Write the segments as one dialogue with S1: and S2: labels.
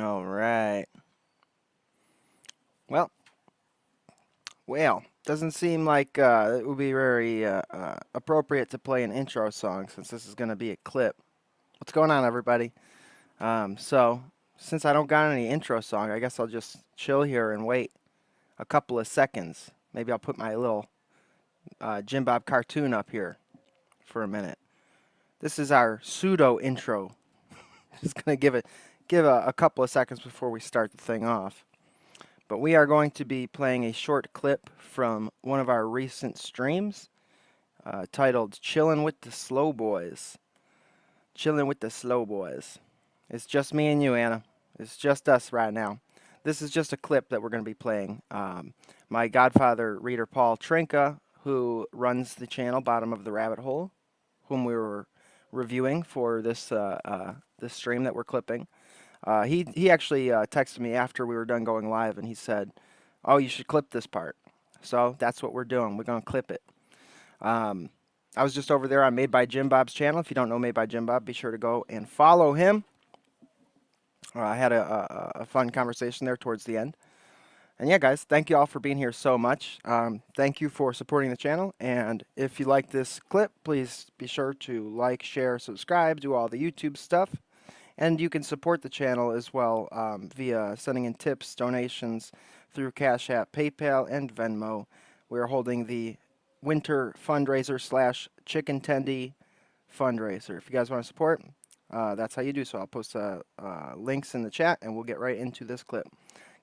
S1: All right. Well, doesn't seem like it would be very appropriate to play an intro song since this is going to be a clip. What's going on, everybody? So, since I don't got any intro song, I guess I'll just chill here and wait a couple of seconds. Maybe I'll put my little Jim Bob cartoon up here for a minute. This is our pseudo intro. Just going to give a couple of seconds before we start the thing off. But we are going to be playing a short clip from one of our recent streams titled Chillin' with the Slow Boys. Chillin' with the Slow Boys. It's just me and you, Anna. It's just us right now. This is just a clip that we're going to be playing. My godfather, Reader Paul Trinka, who runs the channel Bottom of the Rabbit Hole, whom we were reviewing for this this stream that we're clipping. He actually texted me after we were done going live, and he said, "Oh, you should clip this part." So that's what we're doing. We're gonna clip it. I was just over there on Made by Jim Bob's channel. If you don't know Made by Jim Bob, be sure to go and follow him. I had a fun conversation there towards the end. And yeah, guys, thank you all for being here so much. Thank you for supporting the channel. And if you like this clip, please be sure to like, share, subscribe, do all the YouTube stuff. And you can support the channel as well via sending in tips, donations through Cash App, PayPal, and Venmo. We're holding the winter fundraiser / chicken tendy fundraiser. If you guys want to support, that's how you do so. I'll post links in the chat, and we'll get right into this clip.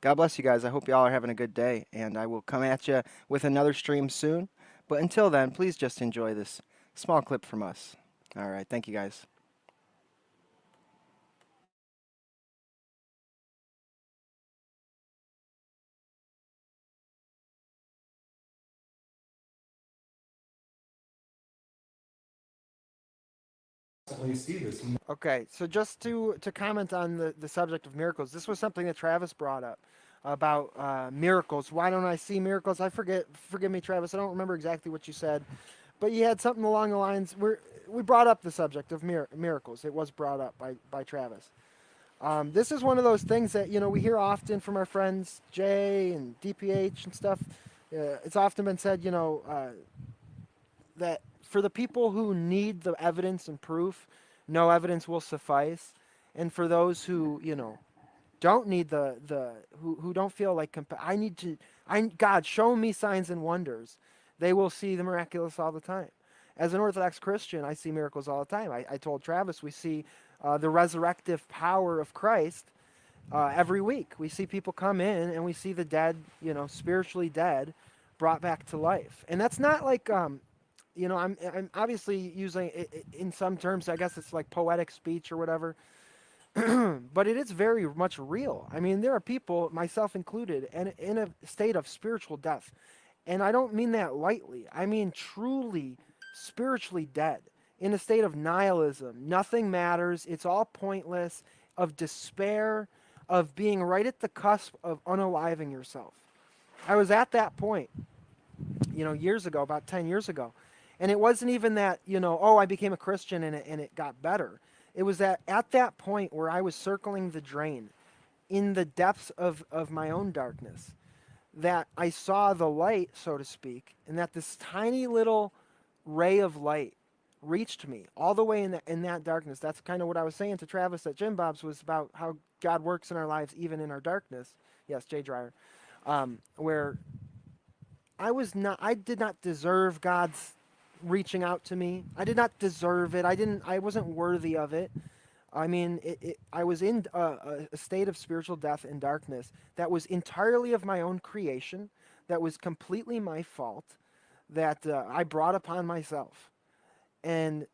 S1: God bless you guys. I hope you all are having a good day, and I will come at you with another stream soon. But until then, please just enjoy this small clip from us. All right. Thank you, guys. Okay, so just to comment on the subject of miracles, this was something that Travis brought up about miracles. Why don't I see miracles? Forgive me, Travis. I don't remember exactly what you said, but you had something along the lines. We brought up the subject of miracles. It was brought up by Travis. This is one of those things that we hear often from our friends Jay and DPH and stuff. It's often been said, that for the people who need the evidence and proof, no evidence will suffice. And for those who, don't need who don't feel like, God, show me signs and wonders, they will see the miraculous all the time. As an Orthodox Christian, I see miracles all the time. I told Travis we see the resurrective power of Christ every week. We see people come in and we see the dead, spiritually dead, brought back to life. And that's not like, I'm obviously using it in some terms. I guess it's like poetic speech or whatever, but it is very much real. I mean, there are people, myself included, and in a state of spiritual death, and I don't mean that lightly. I mean truly spiritually dead, in a state of nihilism. Nothing matters. It's all pointless. Of despair, of being right at the cusp of unaliving yourself. I was at that point, years ago, about 10 years ago. And it wasn't even that, oh, I became a Christian and it got better. It was that at that point where I was circling the drain in the depths of my own darkness, that I saw the light, so to speak, and that this tiny little ray of light reached me all the way in that darkness. That's kind of what I was saying to Travis at Jim Bob's, was about how God works in our lives, even in our darkness. Yes, Jay Dreyer. Where I did not deserve God's reaching out to me. I did not deserve it. I wasn't worthy of it. I mean, I was in a state of spiritual death and darkness that was entirely of my own creation, that was completely my fault, that I brought upon myself. And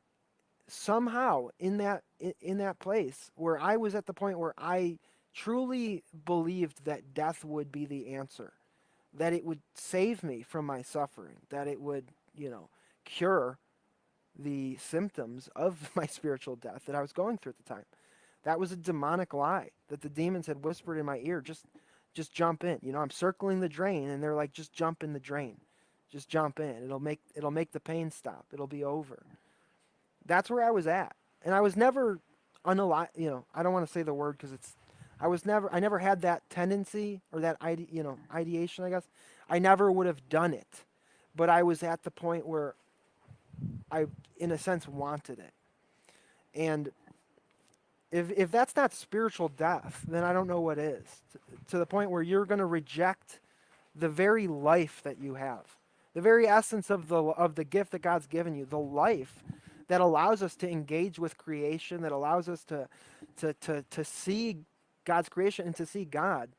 S1: somehow in that place where I was at the point where I truly believed that death would be the answer, that it would save me from my suffering, that it would, cure the symptoms of my spiritual death that I was going through at the time. That was a demonic lie that the demons had whispered in my ear. Just jump in. I'm circling the drain, and they're like, just jump in the drain. Just jump in. It'll make the pain stop. It'll be over. That's where I was at. And I was never unalive. I don't want to say the word because I never had that tendency or that ideation, I guess. I never would have done it, but I was at the point where I, in a sense, wanted it. And if that's not spiritual death, then I don't know what is. To the point where you're going to reject the very life that you have, the very essence of the gift that God's given you, the life that allows us to engage with creation, that allows us to see God's creation and to see God.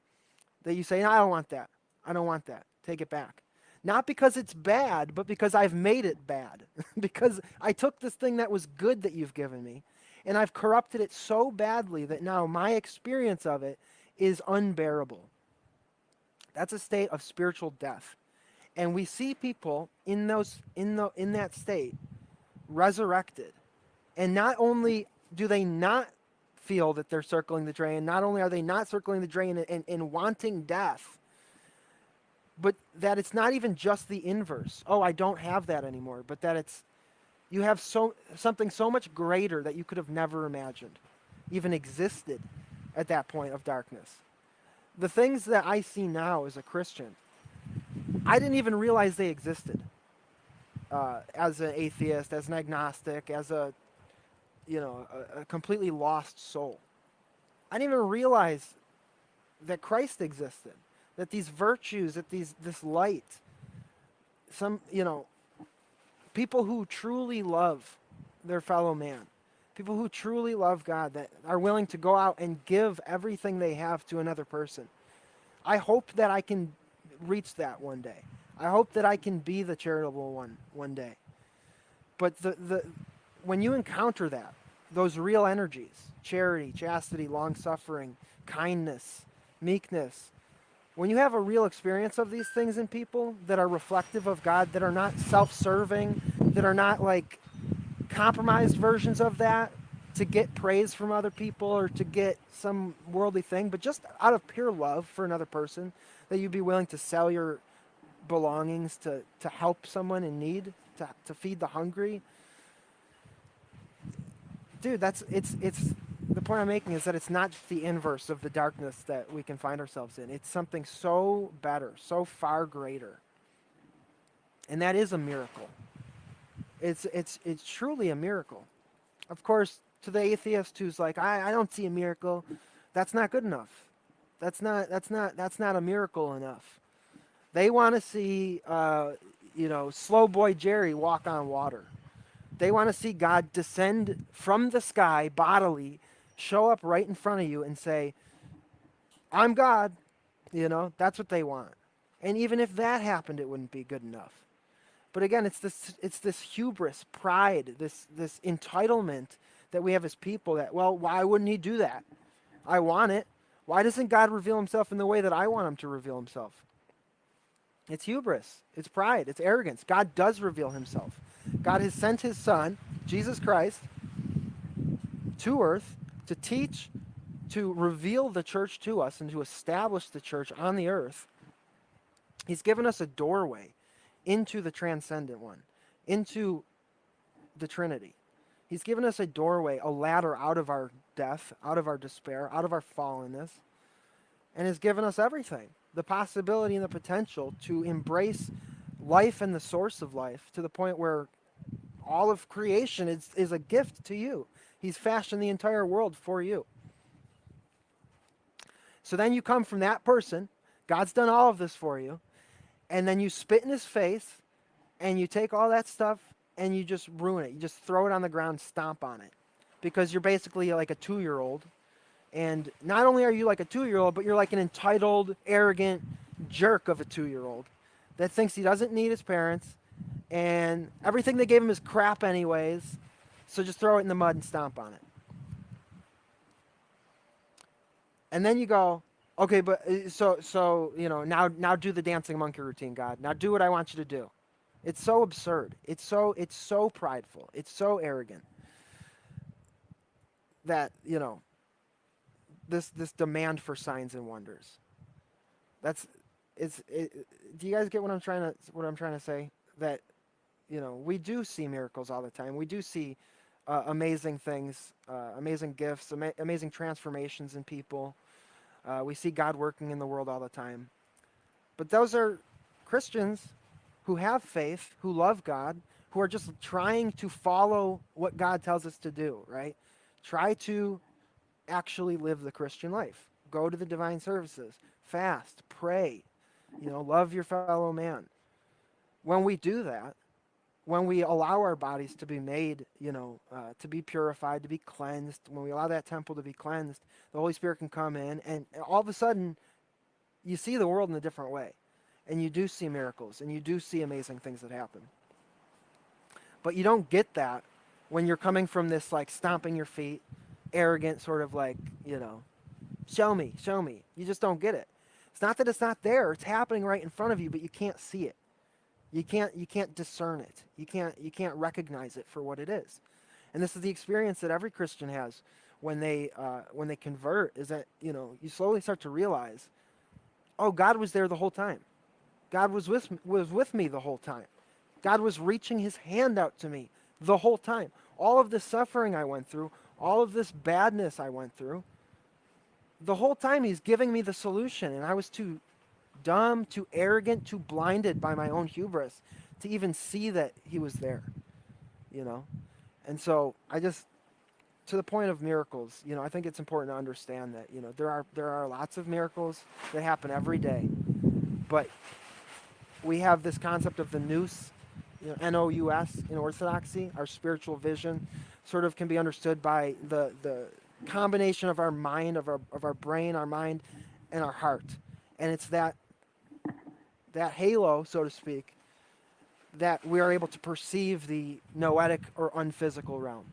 S1: That you say, no, I don't want that. I don't want that. Take it back. Not because it's bad, but because I've made it bad. Because I took this thing that was good that you've given me, and I've corrupted it so badly that now my experience of it is unbearable. That's a state of spiritual death. And we see people in that state resurrected. And not only do they not feel that they're circling the drain, not only are they not circling the drain and wanting death, but that it's not even just the inverse. Oh, I don't have that anymore. But that you have something so much greater that you could have never imagined even existed at that point of darkness. The things that I see now as a Christian, I didn't even realize they existed. As an atheist, as an agnostic, as a completely lost soul. I didn't even realize that Christ existed, that these virtues, that this light, people who truly love their fellow man, people who truly love God, that are willing to go out and give everything they have to another person. I hope that I can reach that one day. I hope that I can be the charitable one day. But when you encounter those real energies, charity, chastity, long-suffering, kindness, meekness, when you have a real experience of these things in people that are reflective of God, that are not self-serving, that are not like compromised versions of that to get praise from other people or to get some worldly thing, but just out of pure love for another person, that you'd be willing to sell your belongings to help someone in need, to feed the hungry. Dude, it's the point I'm making is that it's not the inverse of the darkness that we can find ourselves in. It's something so better, so far greater. And that is a miracle. It's truly a miracle. Of course, to the atheist who's like, I don't see a miracle, that's not good enough. That's not a miracle enough. They want to see slow boy Jerry walk on water. They want to see God descend from the sky bodily, show up right in front of you and say, I'm God. That's what they want. And even if that happened, it wouldn't be good enough. But again, it's this hubris, pride, this entitlement that we have as people that, well, why wouldn't he do that? I want it. Why doesn't God reveal himself in the way that I want him to reveal himself? It's hubris. It's pride. It's arrogance. God does reveal himself. God has sent his son, Jesus Christ, to earth to teach, to reveal the church to us and to establish the church on the earth. He's given us a doorway into the transcendent one, into the Trinity. He's given us a doorway, a ladder out of our death, out of our despair, out of our fallenness, and has given us everything. The possibility and the potential to embrace life and the source of life to the point where all of creation is a gift to you. He's fashioned the entire world for you. So then you come from that person, God's done all of this for you, and then you spit in his face, and you take all that stuff, and you just ruin it. You just throw it on the ground, stomp on it. Because you're basically like a 2-year-old. And not only are you like a 2-year-old, but you're like an entitled, arrogant jerk of a 2-year-old that thinks he doesn't need his parents, and everything they gave him is crap anyways, so just throw it in the mud and stomp on it. And then you go, okay, but so now do the dancing monkey routine, God. Now do what I want you to do. It's so absurd. It's so prideful. It's so arrogant that, this demand for signs and wonders. Do you guys get what I'm trying to say? That, we do see miracles all the time. We do see amazing things, amazing gifts, amazing transformations in people. We see God working in the world all the time. But those are Christians who have faith, who love God, who are just trying to follow what God tells us to do, right? Try to actually live the Christian life. Go to the divine services, fast, pray, love your fellow man. When we do that, when we allow our bodies to be made, to be purified, to be cleansed, when we allow that temple to be cleansed, the Holy Spirit can come in, and all of a sudden, you see the world in a different way. And you do see miracles, and you do see amazing things that happen. But you don't get that when you're coming from this, like, stomping your feet, arrogant sort of like, show me, show me. You just don't get it. It's not that it's not there. It's happening right in front of you, but you can't see it. You can't discern it. You can't recognize it for what it is. And this is the experience that every Christian has when they convert, is that, you slowly start to realize, oh, God was there the whole time. God was with me the whole time. God was reaching his hand out to me the whole time. All of this suffering I went through, all of this badness I went through, the whole time he's giving me the solution, and I was too dumb, too arrogant, too blinded by my own hubris to even see that he was there, And so to the point of miracles, I think it's important to understand that, there are lots of miracles that happen every day, but we have this concept of the nous, N-O-U-S in Orthodoxy. Our spiritual vision sort of can be understood by the combination of our mind, of our brain, our mind, and our heart. And it's that halo, so to speak, that we are able to perceive the noetic or unphysical realm.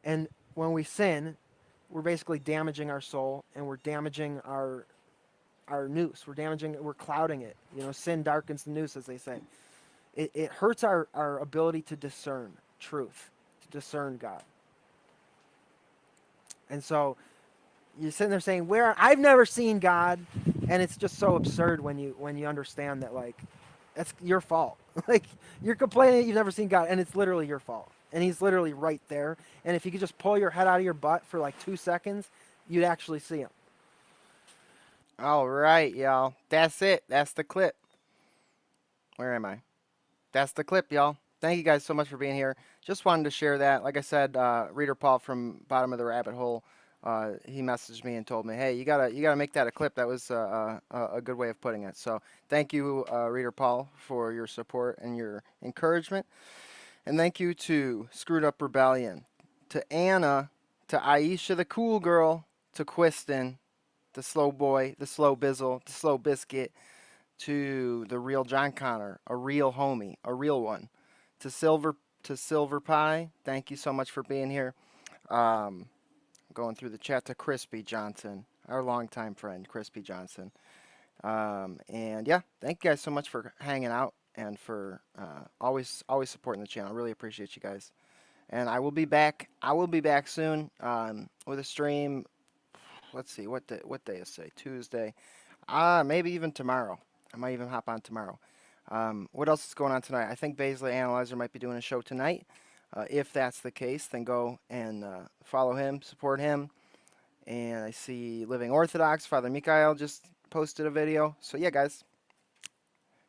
S1: And when we sin, we're basically damaging our soul, and we're damaging our nous. We're clouding it. Sin darkens the nous, as they say. It hurts our ability to discern truth, to discern God. And so you're sitting there saying, I've never seen God, and it's just so absurd when you understand that, like, that's your fault. Like, you're complaining that you've never seen God, and it's literally your fault. And he's literally right there. And if you could just pull your head out of your butt for like 2 seconds, you'd actually see him.
S2: All right, y'all. That's it. That's the clip. Where am I? That's the clip, y'all. Thank you guys so much for being here. Just wanted to share that. Like I said, Reader Paul from Bottom of the Rabbit Hole, he messaged me and told me, hey, you gotta make that a clip. That was a good way of putting it. So thank you, Reader Paul, for your support and your encouragement. And thank you to Screwed Up Rebellion, to Anna, to Aisha the Cool Girl, to Quiston, the Slow Boy, the Slow Bizzle, the Slow Biscuit, to the real John Connor, a real homie, a real one, to Silver Pie. Thank you so much for being here. Going through the chat to Crispy Johnson, our longtime friend, Crispy Johnson. And yeah, thank you guys so much for hanging out and for always supporting the channel. I really appreciate you guys. And I will be back. Soon with a stream. Let's see, what day is today? Tuesday. Maybe even tomorrow. I might even hop on tomorrow. What else is going on tonight? I think Baisley Analyzer might be doing a show tonight. If that's the case, then go and follow him, support him. And I see Living Orthodox, Father Mikhail just posted a video. So yeah, guys,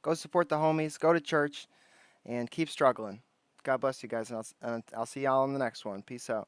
S2: go support the homies, go to church, and keep struggling. God bless you guys, and I'll see y'all in the next one. Peace out.